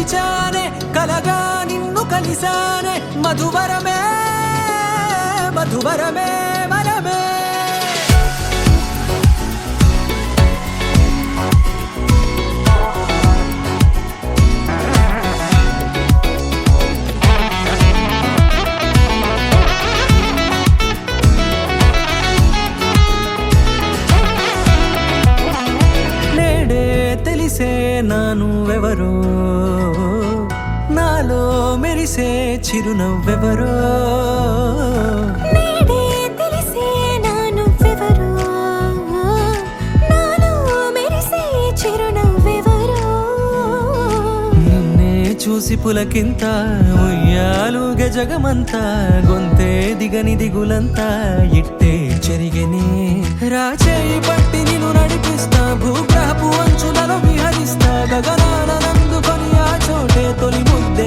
మరిచానే కలగా నిన్ను కలిసానే మధువరమే మధువరమే వరమే తెలిసే నానువెవరో నాలో మెరిసే చిరునవ్వెవరో నేడే తెలిసే నానువెవరో నాలో మెరిసే చిరునవ్వెవరో నిన్నే చూసి పులకింత ఉయ్యాలుగ జగమంతా గొంతే దిగని దిగులంతా ఇట్టే చెరిగెనే రాచేయి పట్టి నిన్ను నడిపిస్తా భూగ్రహపు అంచులలో విహరిస్తా గగనాన నందుకొని ఆ చోటే తొలి ముద్ద